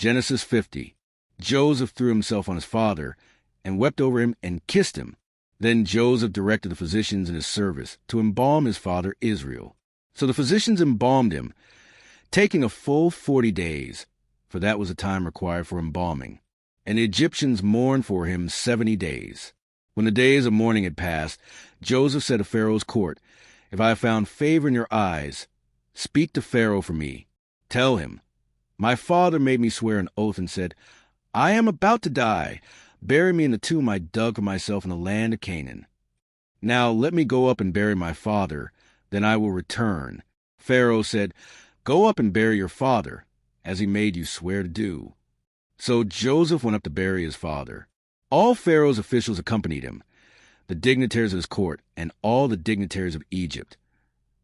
Genesis 50. Joseph threw himself on his father and wept over him and kissed him. Then Joseph directed the physicians in his service to embalm his father Israel. So the physicians embalmed him, taking a full 40 days, for that was the time required for embalming. And the Egyptians mourned for him 70 days. When the days of mourning had passed, Joseph said to Pharaoh's court, "If I have found favor in your eyes, speak to Pharaoh for me. Tell him, my father made me swear an oath and said, 'I am about to die. Bury me in the tomb I dug for myself in the land of Canaan. Now let me go up and bury my father, then I will return.' Pharaoh said, 'Go up and bury your father, as he made you swear to do.' So Joseph went up to bury his father. All Pharaoh's officials accompanied him, the dignitaries of his court, and all the dignitaries of Egypt,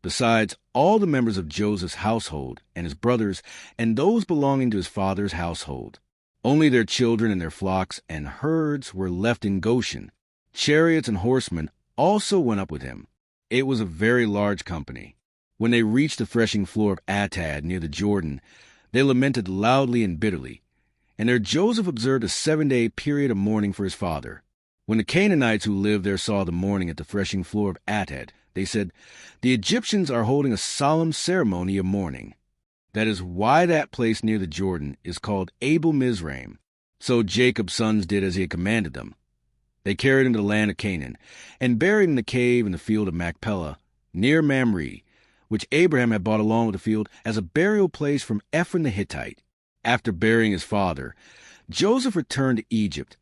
besides all the members of Joseph's household and his brothers and those belonging to his father's household. Only their children and their flocks and herds were left in Goshen. Chariots and horsemen also went up with him. It was a very large company. When they reached the threshing floor of Atad near the Jordan, they lamented loudly and bitterly. And there Joseph observed a 7-day period of mourning for his father. When the Canaanites who lived there saw the mourning at the threshing floor of Atad, they said, 'The Egyptians are holding a solemn ceremony of mourning.' That is why that place near the Jordan is called Abel Mizraim. So Jacob's sons did as he had commanded them. They carried him to the land of Canaan, and buried him in the cave in the field of Machpelah, near Mamre, which Abraham had bought along with the field as a burial place from Ephron the Hittite. After burying his father, Joseph returned to Egypt,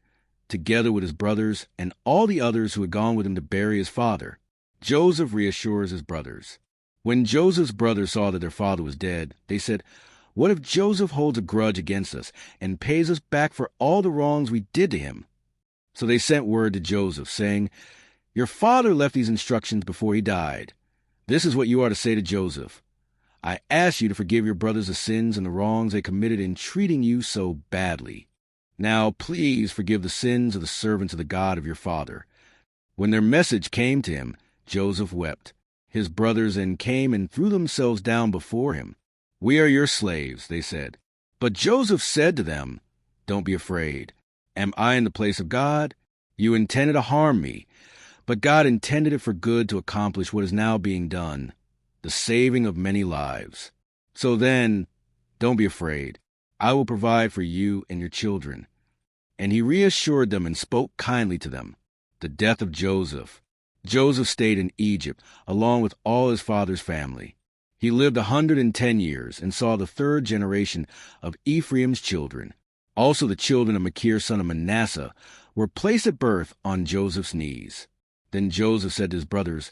together with his brothers and all the others who had gone with him to bury his father. Joseph reassures his brothers. When Joseph's brothers saw that their father was dead, they said, 'What if Joseph holds a grudge against us and pays us back for all the wrongs we did to him?' So they sent word to Joseph, saying, 'Your father left these instructions before he died. This is what you are to say to Joseph. I ask you to forgive your brothers the sins and the wrongs they committed in treating you so badly. Now please forgive the sins of the servants of the God of your father.' When their message came to him, Joseph wept. His brothers then came and threw themselves down before him. 'We are your slaves,' they said. But Joseph said to them, 'Don't be afraid. Am I in the place of God? You intended to harm me, but God intended it for good to accomplish what is now being done, the saving of many lives. So then, don't be afraid. I will provide for you and your children.' And he reassured them and spoke kindly to them. The death of Joseph. Joseph stayed in Egypt, along with all his father's family. He lived 110 years and saw the third generation of Ephraim's children. Also the children of Machir, son of Manasseh, were placed at birth on Joseph's knees. Then Joseph said to his brothers,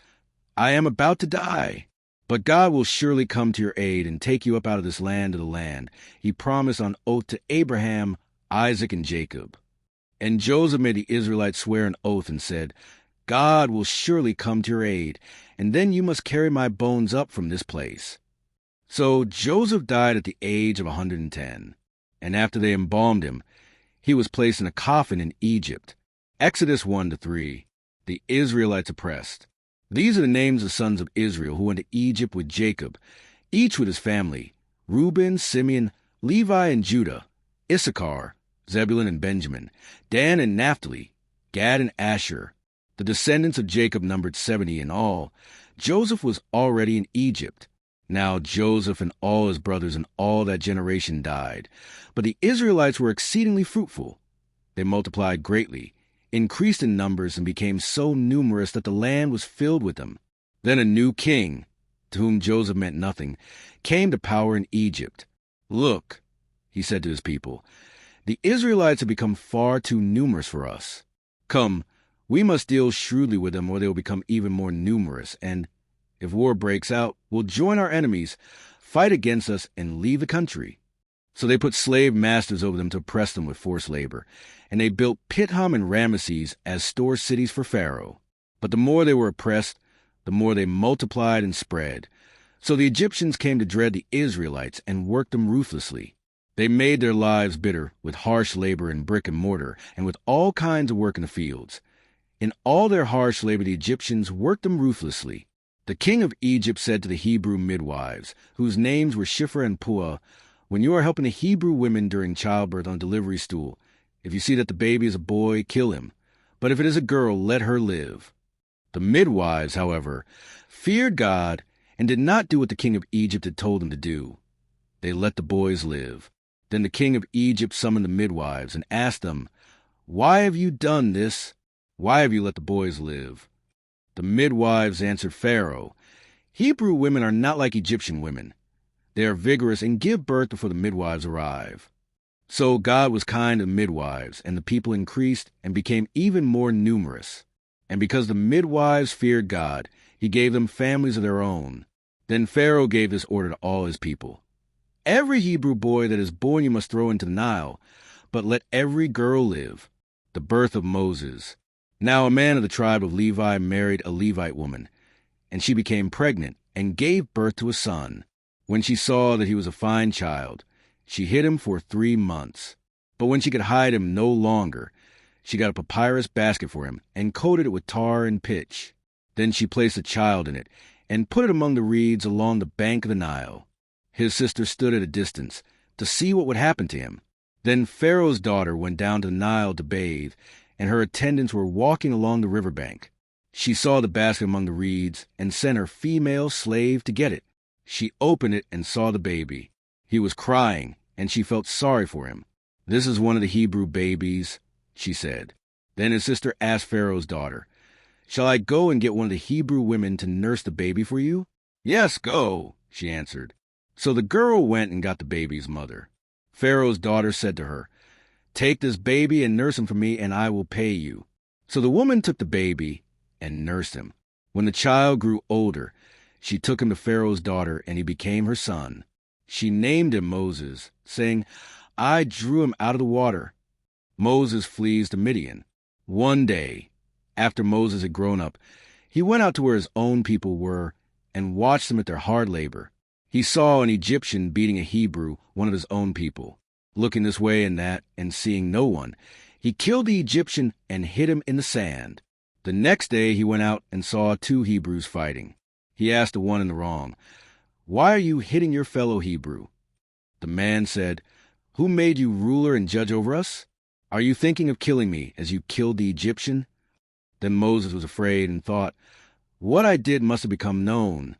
'I am about to die, but God will surely come to your aid and take you up out of this land to the land he promised on oath to Abraham, Isaac, and Jacob.' And Joseph made the Israelites swear an oath and said, 'God will surely come to your aid, and then you must carry my bones up from this place.' So Joseph died at the age of 110, and after they embalmed him, he was placed in a coffin in Egypt. Exodus 1-3. The Israelites oppressed. These are the names of the sons of Israel who went to Egypt with Jacob, each with his family: Reuben, Simeon, Levi, and Judah, Issachar, Zebulun, and Benjamin, Dan and Naphtali, Gad and Asher. The descendants of Jacob numbered 70 in all. Joseph was already in Egypt. Now Joseph and all his brothers and all that generation died. But the Israelites were exceedingly fruitful. They multiplied greatly, increased in numbers, and became so numerous that the land was filled with them. Then a new king, to whom Joseph meant nothing, came to power in Egypt. 'Look,' he said to his people, 'the Israelites have become far too numerous for us. Come, we must deal shrewdly with them, or they will become even more numerous, and if war breaks out, we'll join our enemies, fight against us, and leave the country.' So they put slave masters over them to oppress them with forced labor, and they built Pithom and Ramesses as store cities for Pharaoh. But the more they were oppressed, the more they multiplied and spread. So the Egyptians came to dread the Israelites and worked them ruthlessly. They made their lives bitter with harsh labor in brick and mortar and with all kinds of work in the fields. In all their harsh labor, the Egyptians worked them ruthlessly. The king of Egypt said to the Hebrew midwives, whose names were Shiphrah and Puah, When you are helping the Hebrew women during childbirth on a delivery stool, if you see that the baby is a boy, kill him. But if it is a girl, let her live. The midwives, however, feared God and did not do what the king of Egypt had told them to do. They let the boys live. Then the king of Egypt summoned the midwives and asked them, "Why have you done this? Why have you let the boys live?" The midwives answered Pharaoh, "Hebrew women are not like Egyptian women. They are vigorous and give birth before the midwives arrive." So God was kind to the midwives, and the people increased and became even more numerous. And because the midwives feared God, he gave them families of their own. Then Pharaoh gave this order to all his people: "Every Hebrew boy that is born you must throw into the Nile, but let every girl live." The birth of Moses. Now a man of the tribe of Levi married a Levite woman, and she became pregnant and gave birth to a son. When she saw that he was a fine child, she hid him for 3 months. But when she could hide him no longer, she got a papyrus basket for him and coated it with tar and pitch. Then she placed the child in it and put it among the reeds along the bank of the Nile. His sister stood at a distance to see what would happen to him. Then Pharaoh's daughter went down to the Nile to bathe, and her attendants were walking along the riverbank. She saw the basket among the reeds and sent her female slave to get it. She opened it and saw the baby. He was crying, and she felt sorry for him. "This is one of the Hebrew babies," she said. Then his sister asked Pharaoh's daughter, "Shall I go and get one of the Hebrew women to nurse the baby for you?" "Yes, go," she answered. So the girl went and got the baby's mother. Pharaoh's daughter said to her, "Take this baby and nurse him for me, and I will pay you." So the woman took the baby and nursed him. When the child grew older, she took him to Pharaoh's daughter, and he became her son. She named him Moses, saying, "I drew him out of the water." Moses flees to Midian. One day, after Moses had grown up, he went out to where his own people were and watched them at their hard labor. He saw an Egyptian beating a Hebrew, one of his own people. Looking this way and that, and seeing no one, he killed the Egyptian and hid him in the sand. The next day he went out and saw 2 Hebrews fighting. He asked the one in the wrong, "Why are you hitting your fellow Hebrew?" The man said, "Who made you ruler and judge over us? Are you thinking of killing me as you killed the Egyptian?" Then Moses was afraid and thought, "What I did must have become known."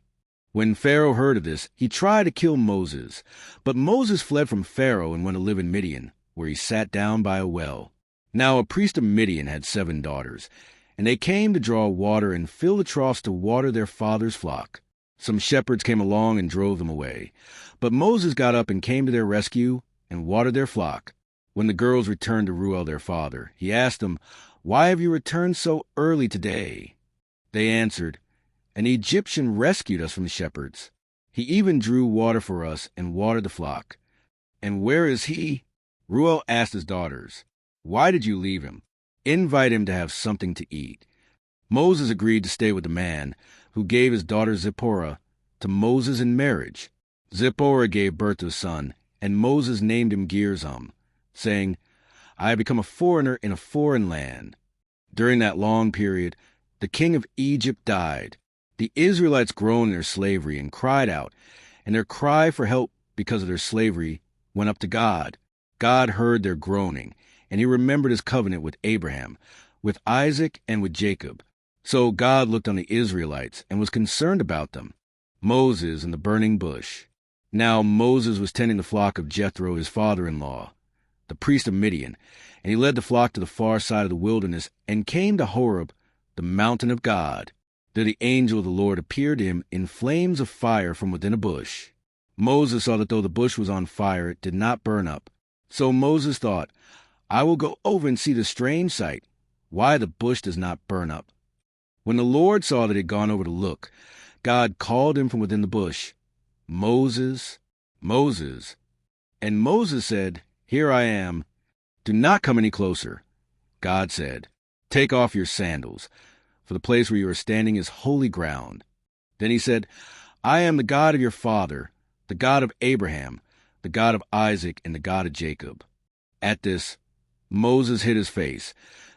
When Pharaoh heard of this, he tried to kill Moses. But Moses fled from Pharaoh and went to live in Midian, where he sat down by a well. Now a priest of Midian had 7 daughters, and they came to draw water and fill the troughs to water their father's flock. Some shepherds came along and drove them away. But Moses got up and came to their rescue and watered their flock. When the girls returned to Reuel their father, he asked them, "Why have you returned so early today?" They answered, "An Egyptian rescued us from the shepherds. He even drew water for us and watered the flock." "And where is he?" Reuel asked his daughters. "Why did you leave him? Invite him to have something to eat." Moses agreed to stay with the man, who gave his daughter Zipporah to Moses in marriage. Zipporah gave birth to a son, and Moses named him Gerizim, saying, "I have become a foreigner in a foreign land." During that long period, the king of Egypt died. The Israelites groaned in their slavery and cried out, and their cry for help because of their slavery went up to God. God heard their groaning, and he remembered his covenant with Abraham, with Isaac, and with Jacob. So God looked on the Israelites and was concerned about them. Moses and the burning bush. Now Moses was tending the flock of Jethro, his father-in-law, the priest of Midian, and he led the flock to the far side of the wilderness and came to Horeb, the mountain of God. There the angel of the Lord appeared to him in flames of fire from within a bush. Moses saw that though the bush was on fire, it did not burn up. So Moses thought, "I will go over and see the strange sight, why the bush does not burn up." When the Lord saw that he had gone over to look, God called him from within the bush, "Moses, Moses." And Moses said, "Here I am." "Do not come any closer." God said, "Take off your sandals, for the place where you are standing is holy ground." Then he said, "I am the God of your father, the God of Abraham, the God of Isaac, and the God of Jacob." At this, Moses hid his face,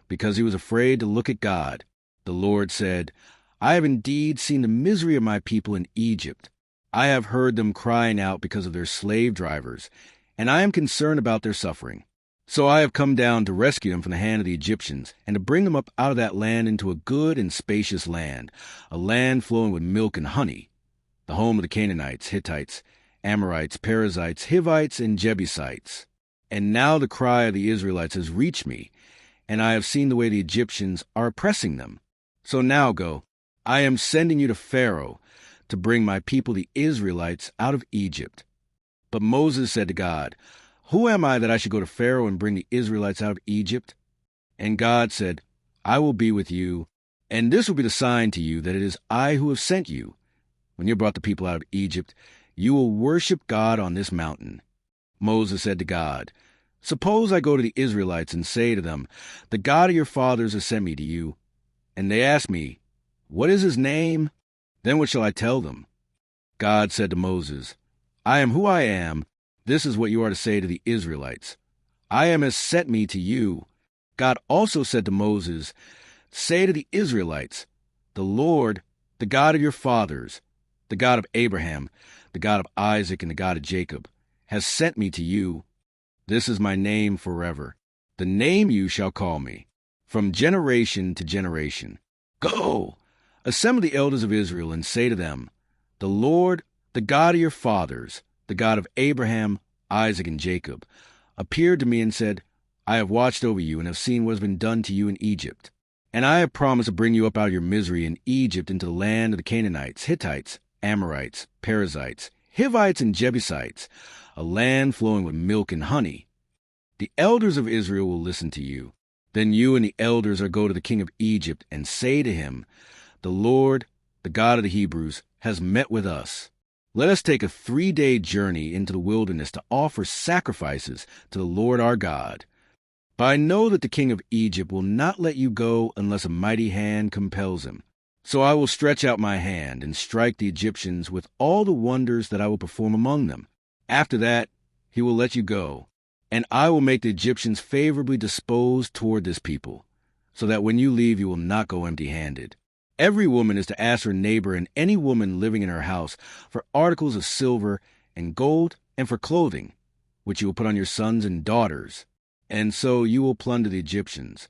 because he was afraid to look at God. The Lord said, "I have indeed seen the misery of my people in Egypt. I have heard them crying out because of their slave drivers, and I am concerned about their suffering. So I have come down to rescue them from the hand of the Egyptians, and to bring them up out of that land into a good and spacious land, a land flowing with milk and honey, the home of the Canaanites, Hittites, Amorites, Perizzites, Hivites, and Jebusites. And now the cry of the Israelites has reached me, and I have seen the way the Egyptians are oppressing them. So now go, I am sending you to Pharaoh to bring my people the Israelites out of Egypt. But Moses said to God, Who am I that I should go to Pharaoh and bring the Israelites out of Egypt? And God said, I will be with you, and this will be the sign to you that it is I who have sent you. When you brought the people out of Egypt, you will worship God on this mountain. Moses said to God, Suppose I go to the Israelites and say to them, The God of your fathers has sent me to you. And they ask me, What is his name? Then what shall I tell them? God said to Moses, I am who I am. This is what you are to say to the Israelites. I am has sent me to you. God also said to Moses, Say to the Israelites, The Lord, the God of your fathers, the God of Abraham, the God of Isaac, and the God of Jacob, has sent me to you. This is my name forever. The name you shall call me, from generation to generation. Go, assemble the elders of Israel, and say to them, The Lord, the God of your fathers, the God of Abraham, Isaac, and Jacob, appeared to me and said, I have watched over you and have seen what has been done to you in Egypt. And I have promised to bring you up out of your misery in Egypt into the land of the Canaanites, Hittites, Amorites, Perizzites, Hivites, and Jebusites, a land flowing with milk and honey. The elders of Israel will listen to you. Then you and the elders are go to the king of Egypt and say to him, The Lord, the God of the Hebrews, has met with us. Let us take a 3-day journey into the wilderness to offer sacrifices to the Lord our God. But I know that the king of Egypt will not let you go unless a mighty hand compels him. So I will stretch out my hand and strike the Egyptians with all the wonders that I will perform among them. After that, he will let you go, and I will make the Egyptians favorably disposed toward this people, so that when you leave you will not go empty-handed. Every woman is to ask her neighbor and any woman living in her house for articles of silver and gold and for clothing, which you will put on your sons and daughters. And so you will plunder the Egyptians.